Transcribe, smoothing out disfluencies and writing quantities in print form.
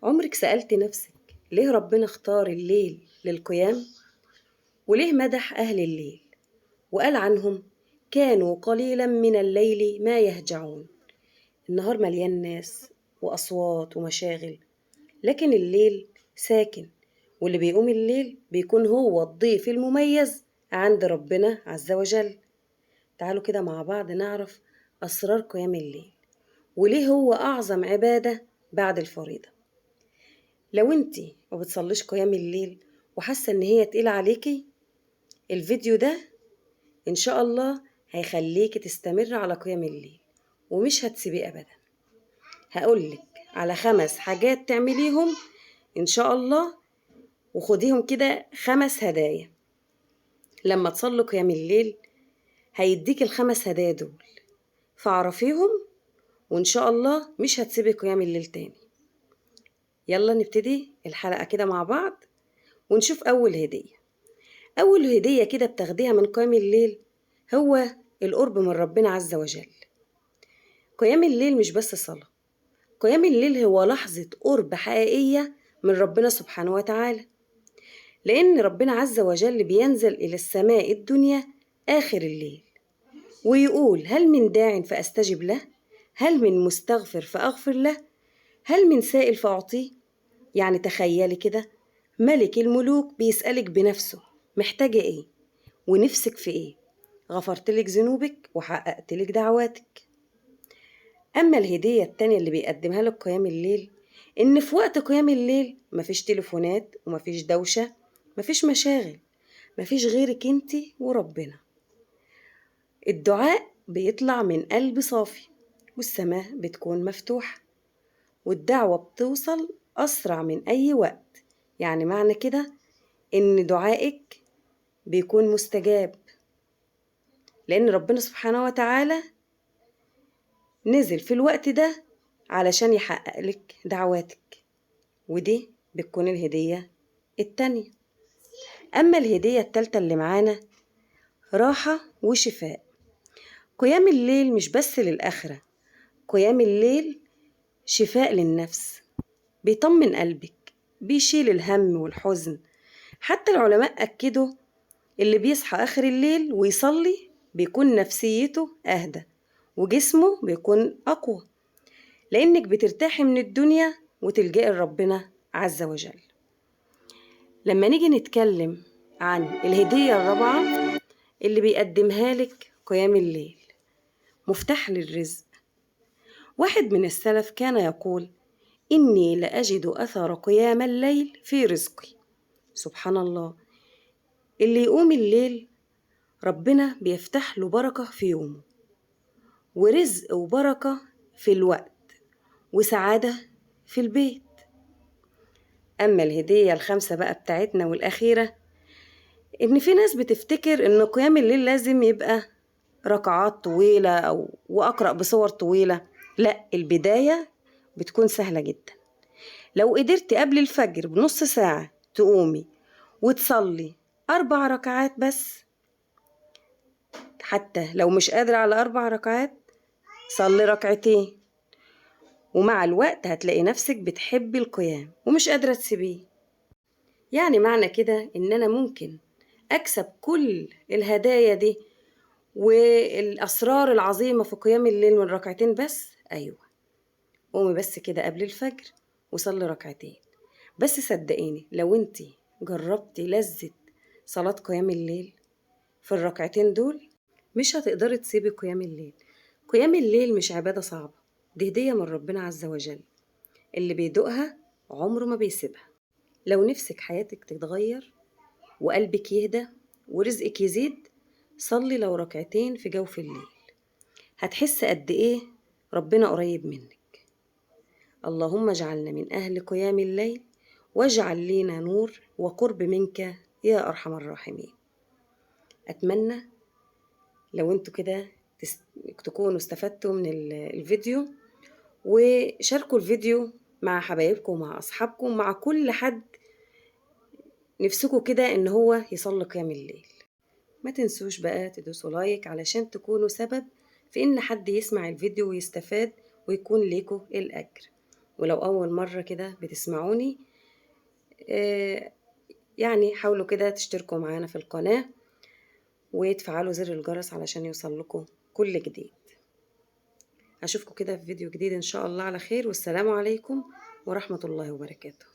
عمرك سألت نفسك ليه ربنا اختار الليل للقيام؟ وليه مدح أهل الليل وقال عنهم كانوا قليلا من الليل ما يهجعون؟ النهار مليان ناس وأصوات ومشاغل، لكن الليل ساكن، واللي بيقوم الليل بيكون هو الضيف المميز عند ربنا عز وجل. تعالوا كده مع بعض نعرف أسرار قيام الليل وليه هو أعظم عبادة بعد الفريضة. لو انتي ما بتصليش قيام الليل وحاسة ان هي تقيلة عليكي، الفيديو ده ان شاء الله هيخليكي تستمر على قيام الليل ومش هتسيبيه ابدا. هقولك على 5 حاجات تعمليهم ان شاء الله، وخديهم كده 5 هدايا. لما تصلي قيام الليل هيديك ال5 هدايا دول، فاعرفيهم وان شاء الله مش هتسيبي قيام الليل تاني. يلا نبتدي الحلقة كده مع بعض ونشوف أول هدية. أول هدية كده بتاخديها من قيام الليل هو القرب من ربنا عز وجل. قيام الليل مش بس صلاة، قيام الليل هو لحظة قرب حقيقية من ربنا سبحانه وتعالى، لأن ربنا عز وجل بينزل إلى السماء الدنيا آخر الليل ويقول هل من داع فأستجب له، هل من مستغفر فأغفر له، هل من سائل فأعطيه. يعني تخيلي كده ملك الملوك بيسألك بنفسه محتاجة ايه ونفسك في ايه، غفرتلك ذنوبك وحققتلك دعواتك. اما الهدية التانية اللي بيقدمها لك قيام الليل ان في وقت قيام الليل مفيش تليفونات ومفيش دوشة، مفيش مشاغل، مفيش غيرك انتي وربنا. الدعاء بيطلع من قلب صافي والسماء بتكون مفتوحة والدعوة بتوصل أسرع من أي وقت. يعني معنى كده إن دعائك بيكون مستجاب، لأن ربنا سبحانه وتعالى نزل في الوقت ده علشان يحقق لك دعواتك. ودي بتكون الهدية التانية. أما الهدية التالتة اللي معانا راحة وشفاء. قيام الليل مش بس للآخرة، قيام الليل شفاء للنفس، بيطمن قلبك، بيشيل الهم والحزن. حتى العلماء أكدوا اللي بيصحى آخر الليل ويصلي بيكون نفسيته أهدى وجسمه بيكون أقوى، لأنك بترتاحي من الدنيا وتلجئي لربنا عز وجل. لما نيجي نتكلم عن الهدية الرابعة اللي بيقدمها لك قيام الليل، مفتاح للرزق. واحد من السلف كان يقول إني لأجد أثر قيام الليل في رزقي. سبحان الله، اللي يقوم الليل ربنا بيفتح له بركة في يومه ورزق وبركة في الوقت وسعادة في البيت. أما الهدية ال5 بقى بتاعتنا والأخيرة، إن في ناس بتفتكر إن قيام الليل لازم يبقى ركعات طويلة وأقرأ بصور طويلة. لا، البداية بتكون سهلة جدا. لو قدرتي قبل الفجر بنص ساعة تقومي وتصلي 4 ركعات بس، حتى لو مش قادرة على 4 ركعات صلي ركعتين، ومع الوقت هتلاقي نفسك بتحبي القيام ومش قادرة تسيبيه. يعني معنى كده إن أنا ممكن أكسب كل الهدايا دي والأسرار العظيمة في قيام الليل من ركعتين بس. أيوة، قومي بس كده قبل الفجر وصلي ركعتين بس. صدقيني لو انتي جربتي لذة صلاة قيام الليل في الركعتين دول مش هتقدري تسيبي قيام الليل. قيام الليل مش عبادة صعبة، دي هدية من ربنا عز وجل، اللي بيدوقها عمره ما بيسيبها. لو نفسك حياتك تتغير وقلبك يهدى ورزقك يزيد، صلي لو ركعتين في جوف الليل، هتحس قد ايه ربنا قريب منك. اللهم اجعلنا من أهل قيام الليل واجعل لينا نور وقرب منك يا أرحم الراحمين. أتمنى لو انتوا كده تكونوا استفدتوا من الفيديو، وشاركوا الفيديو مع حبايبكم ومع أصحابكم، مع كل حد نفسكوا كده إن هو يصلي قيام الليل. ما تنسوش بقى تدوسوا لايك علشان تكونوا سبب في إن حد يسمع الفيديو ويستفاد ويكون ليكوا الأجر. ولو أول مرة كده بتسمعوني يعني حاولوا كده تشتركوا معانا في القناة وتفعلوا زر الجرس علشان يوصل لكم كل جديد. أشوفكم كده في فيديو جديد إن شاء الله على خير، والسلام عليكم ورحمة الله وبركاته.